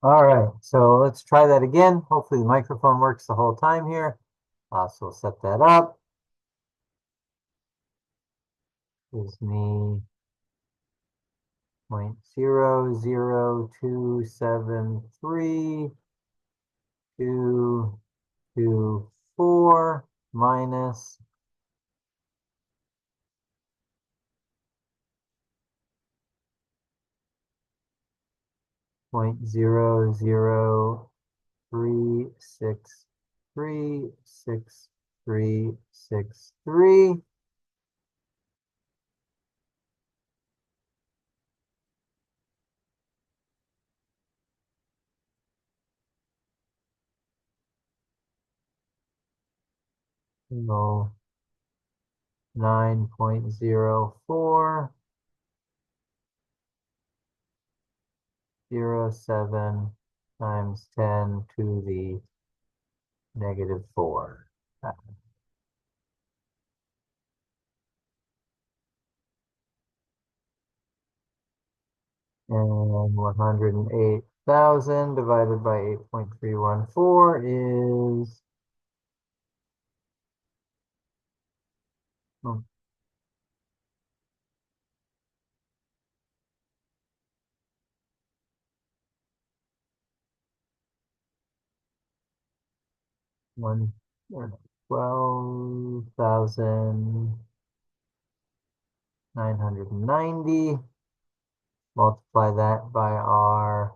All right, so let's try that again. Hopefully the microphone works the whole time here. So we'll set that up. Gives me 0.00273 minus 0.003636363. So 9.0407 times 10 to the -4. And 108,000 divided by 8.314 is 12,990. Multiply that by our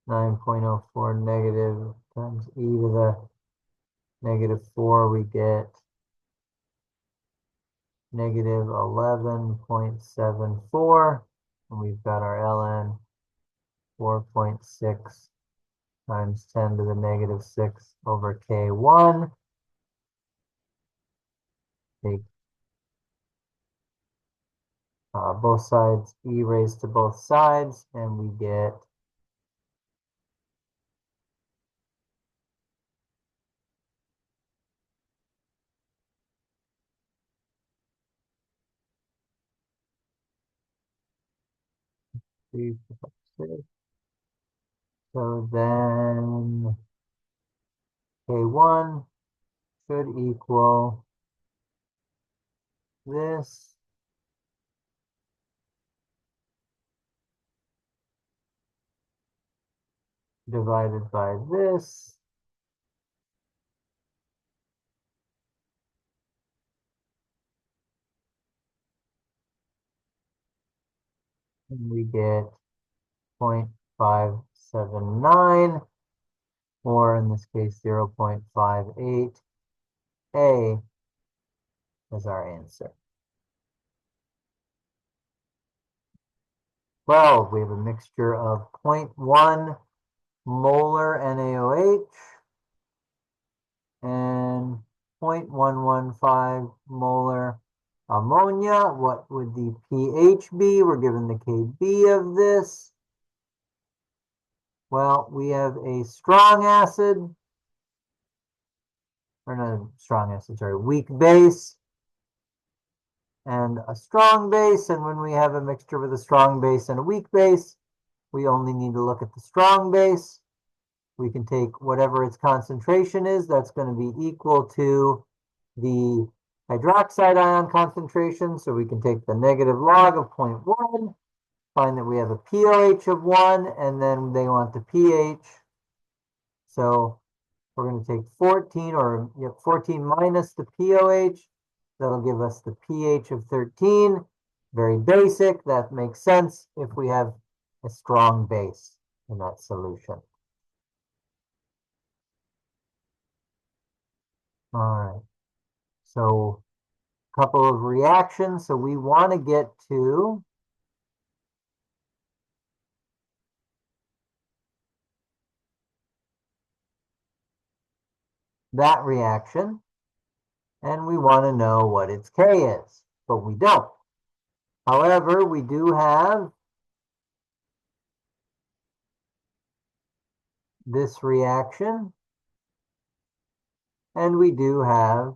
9.04 negative times e to the -4, we get -11.74. And we've got our ln 4.6 times 10 to the -6 over k1. Take both sides, e raised to both sides, and we get three, four, six. So then k1 should equal this divided by this. And we get 0.579, or in this case, 0.58. A is our answer. 12, we have a mixture of 0.1 molar NaOH and 0.115 molar ammonia. What would the pH be? We're given the Kb of this. Well, we have a strong acid, or not strong acid, sorry, weak base and a strong base. And when we have a mixture with a strong base and a weak base, we only need to look at the strong base. We can take whatever its concentration is, that's going to be equal to the hydroxide ion concentration. So we can take the negative log of 0.1, find that we have a pOH of 1, and then they want the pH. So we're going to take 14, or 14 minus the pOH. That'll give us the pH of 13. Very basic. That makes sense if we have a strong base in that solution. All right. So a couple of reactions. So we want to get to that reaction, and we want to know what its K is, but we don't. However, we do have this reaction, and we do have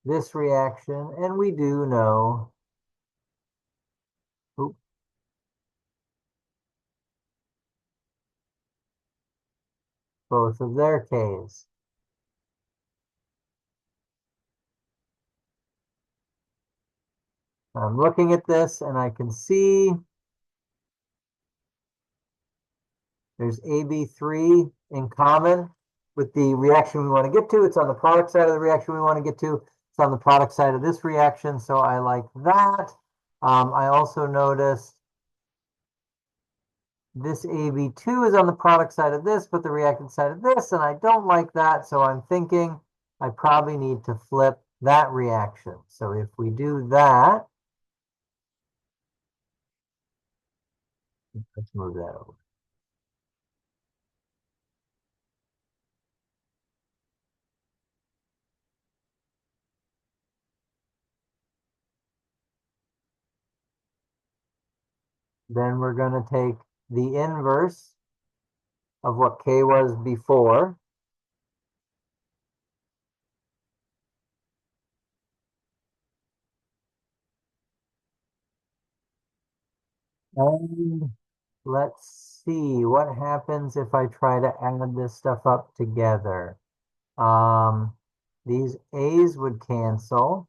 this reaction, and we do know both of their Ks. I'm looking at this and I can see there's AB3 in common with the reaction we want to get to. It's on the product side of the reaction we want to get to. It's on the product side of this reaction, so I like that. I also noticed this AB2 is on the product side of this, but the reactant side of this, and I don't like that, so I'm thinking I probably need to flip that reaction. So if we do that, let's move that over. Then we're going to take the inverse of what K was before. And let's see what happens if I try to add this stuff up together. These A's would cancel.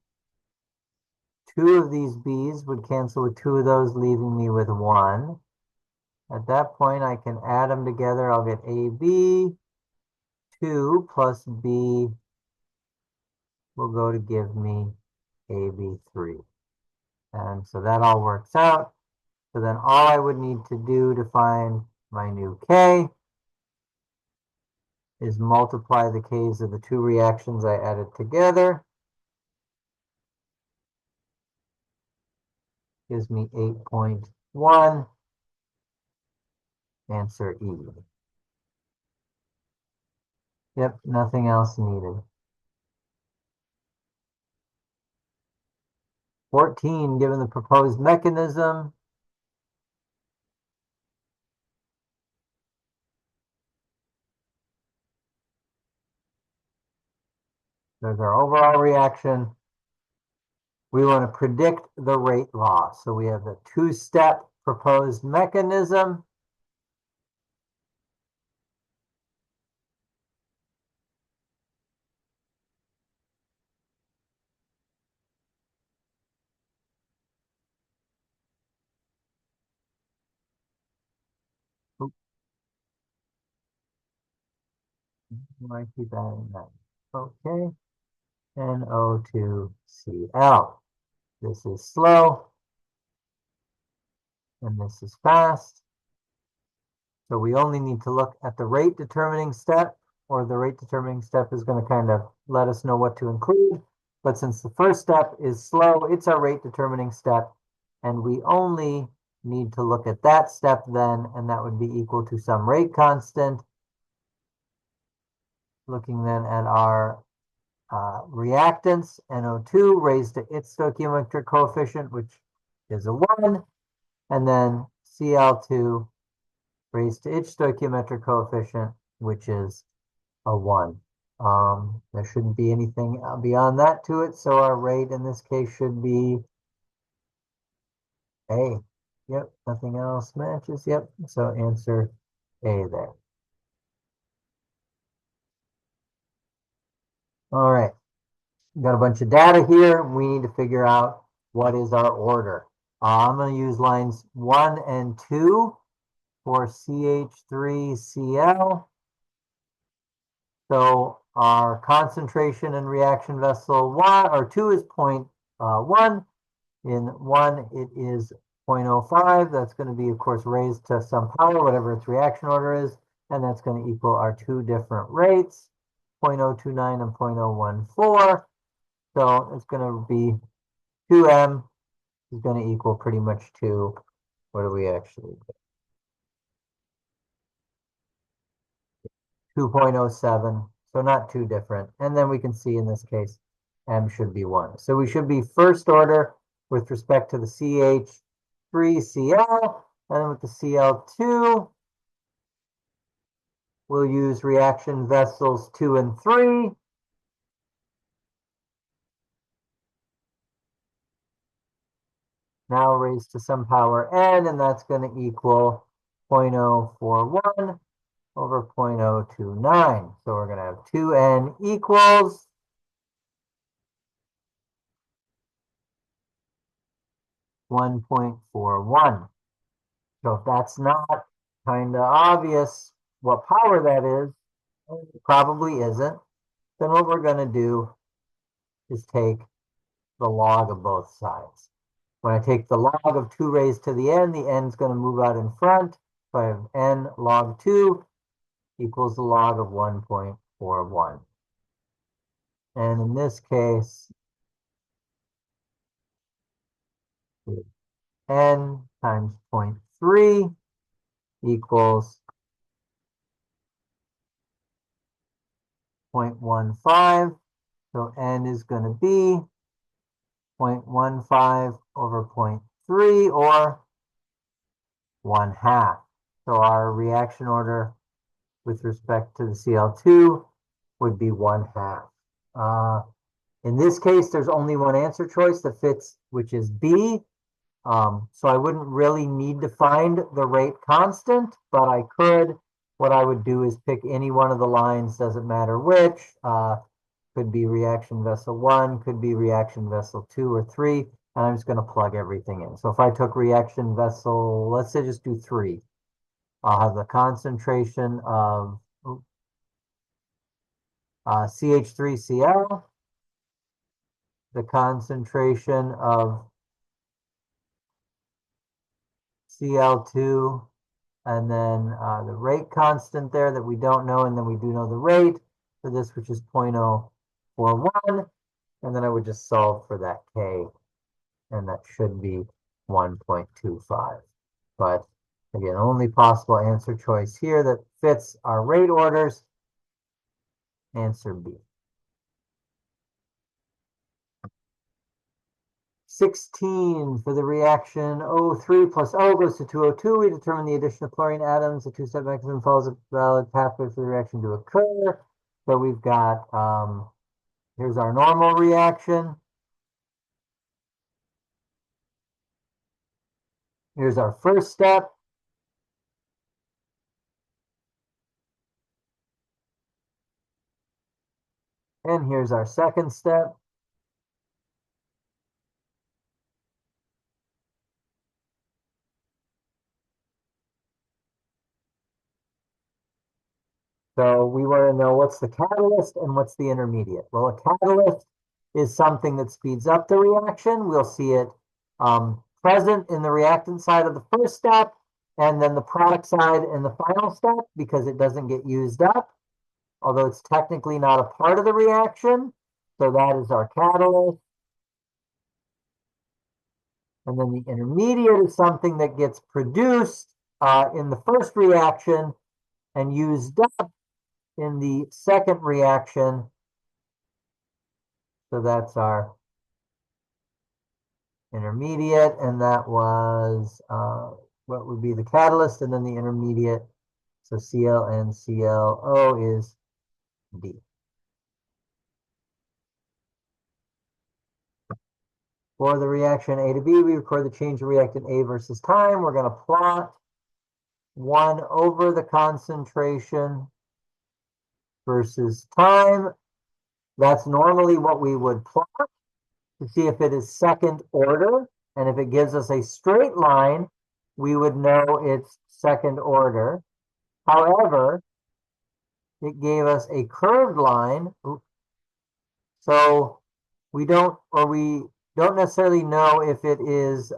Two of these B's would cancel with two of those, leaving me with one. At that point, I can add them together. I'll get AB 2 plus B will go to give me AB3. And so that all works out. So then all I would need to do to find my new K is multiply the K's of the two reactions I added together. Gives me 8.1. Answer E. Yep, nothing else needed. 14, given the proposed mechanism, there's our overall reaction. We want to predict the rate law. So we have the two-step proposed mechanism. I keep adding that. Okay. NO2Cl. This is slow, and this is fast. So we only need to look at the rate determining step, or the rate determining step is going to kind of let us know what to include. But since the first step is slow, it's our rate determining step, and we only need to look at that step then, and that would be equal to some rate constant. Looking then at our reactants, NO2 raised to its stoichiometric coefficient, which is a 1, and then Cl2 raised to its stoichiometric coefficient, which is a 1. There shouldn't be anything beyond that to it, so our rate in this case should be A. Yep, nothing else matches. Yep, so answer A there. All right, got a bunch of data here. We need to figure out what is our order. I'm going to use lines 1 and 2 for CH3Cl. So our concentration in reaction vessel 1 or 2 is 0.1. In 1, it is 0.05. That's going to be, of course, raised to some power, whatever its reaction order is. And that's going to equal our two different rates, 0.029 and 0.014. So it's going to be 2m is going to equal pretty much to, what do we actually get? 2.07. So not too different. And then we can see in this case, m should be 1. So we should be first order with respect to the CH3Cl. And then with the Cl2, we'll use reaction vessels 2 and 3. now raised to some power n, and that's going to equal 0.041 over 0.029. So we're going to have 2n equals 1.41. So if that's not kind of obvious what power that is, it probably isn't, then what we're going to do is take the log of both sides. When I take the log of 2 raised to the n is going to move out in front. So I have n log 2 equals the log of 1.41. And in this case, n times 0.3 equals 0.15. So n is going to be 0.15 over 0.3, or 1/2. So our reaction order with respect to the Cl2 would be 1/2. In this case, there's only one answer choice that fits, which is B. So I wouldn't really need to find the rate constant, but I could. What I would do is pick any one of the lines, doesn't matter which. Could be reaction vessel 1, could be reaction vessel 2 or 3, and I'm just going to plug everything in. So if I took reaction vessel, let's say just do 3, I'll have the concentration of CH3Cl, the concentration of Cl2, and then the rate constant there that we don't know, and then we do know the rate for this, which is 0.041, and then I would just solve for that K, and that should be 1.25. But again, only possible answer choice here that fits our rate orders, answer B. 16, for the reaction O3 plus O goes to 2O2, we determine the addition of chlorine atoms. The two-step mechanism follows a valid pathway for the reaction to occur. So we've got, here's our normal reaction. Here's our first step. And here's our second step. So we want to know what's the catalyst and what's the intermediate. Well, a catalyst is something that speeds up the reaction. We'll see it present in the reactant side of the first step, and then the product side in the final step because it doesn't get used up, although it's technically not a part of the reaction. So that is our catalyst. And then the intermediate is something that gets produced in the first reaction and used up in the second reaction. So that's our intermediate, and that was what would be the catalyst, and then the intermediate. So Cl and ClO is D. For the reaction A to B, we record the change of reactant A versus time. We're going to plot 1 over the concentration versus time. That's normally what we would plot to see if it is second order. And if it gives us a straight line, we would know it's second order. However, it gave us a curved line. So we don't necessarily know if it is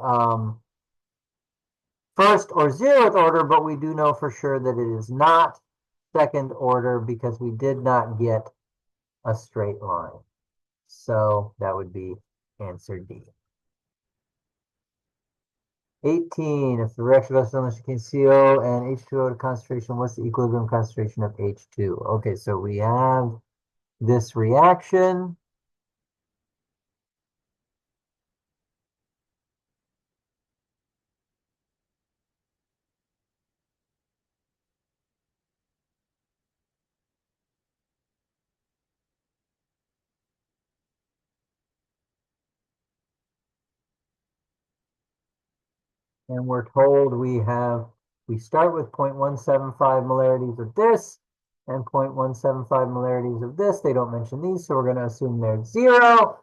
first or 0th order, but we do know for sure that it is not second order because we did not get a straight line. So that would be answer D. 18, if the reaction vessel contains CO and H2O to concentration, what's the equilibrium concentration of H2? Okay, so we have this reaction. And we're told we start with 0.175 molarities of this and 0.175 molarities of this. They don't mention these, so we're going to assume they're 0.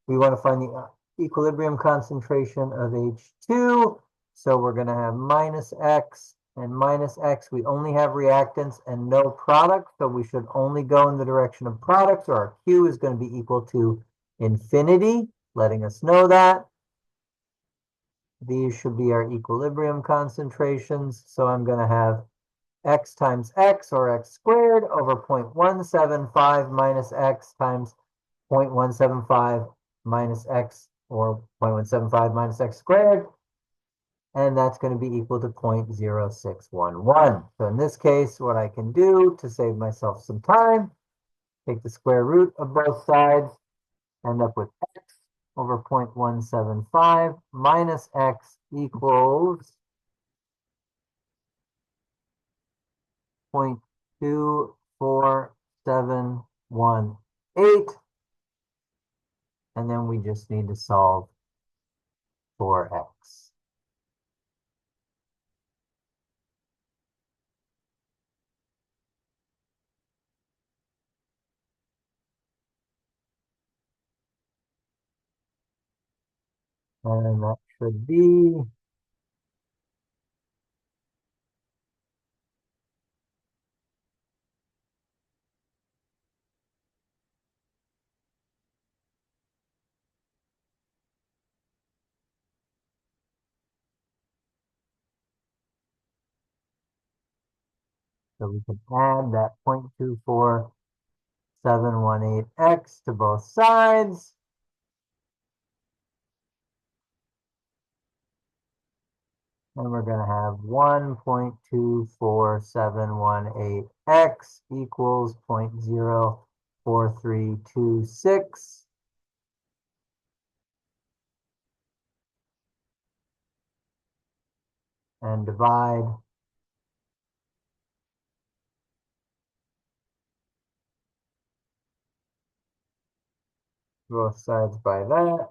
We want to find the equilibrium concentration of H2. So we're going to have minus X and minus X. We only have reactants and no products, so we should only go in the direction of products, or our Q is going to be equal to infinity, letting us know that. These should be our equilibrium concentrations. So I'm going to have X times X, or X squared, over 0.175 minus X times 0.175 minus X, or 0.175 minus X squared. And that's going to be equal to 0.0611. So in this case, what I can do to save myself some time, take the square root of both sides, end up with X over 0.175 minus X equals 0.24718. And then we just need to solve for X. And that should be so we can add that 0.24718x to both sides. And we're going to have 1.24718x equals 0.04326. And divide both sides by that.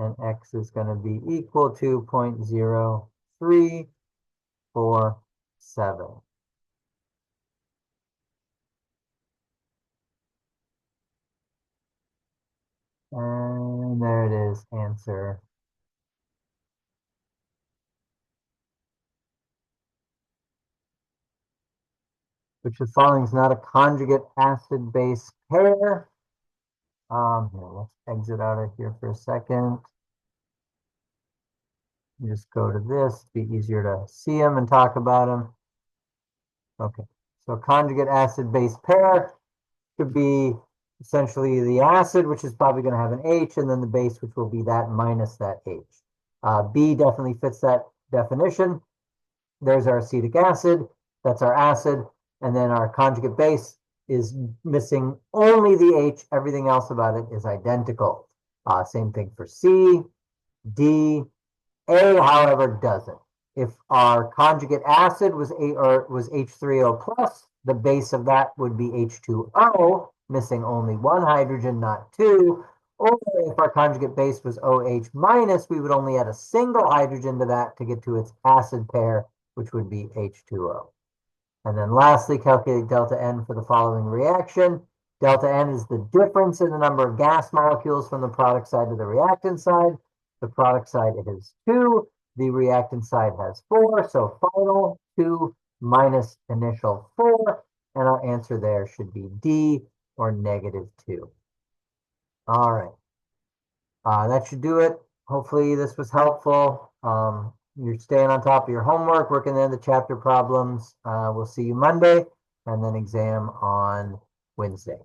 And X is going to be equal to 0.0347. And there it is, answer. Which the following is not a conjugate acid-base pair. Here, let's exit out of here for a second. Just go to this, be easier to see them and talk about them. Okay, so conjugate acid-base pair could be essentially the acid, which is probably going to have an H, and then the base, which will be that minus that H. B definitely fits that definition. There's our acetic acid, that's our acid, and then our conjugate base is missing only the H. Everything else about it is identical. Same thing for C, D. A, however, doesn't. If our conjugate acid was H3O plus, the base of that would be H2O, missing only one hydrogen, not two. Or if our conjugate base was OH minus, we would only add a single hydrogen to that to get to its acid pair, which would be H2O. And then lastly, calculate delta N for the following reaction. Delta N is the difference in the number of gas molecules from the product side to the reactant side. The product side has 2. The reactant side has 4. So final 2 minus initial 4. And our answer there should be D, or -2. All right. That should do it. Hopefully this was helpful. You're staying on top of your homework, working on the chapter problems. We'll see you Monday, and then exam on Wednesday.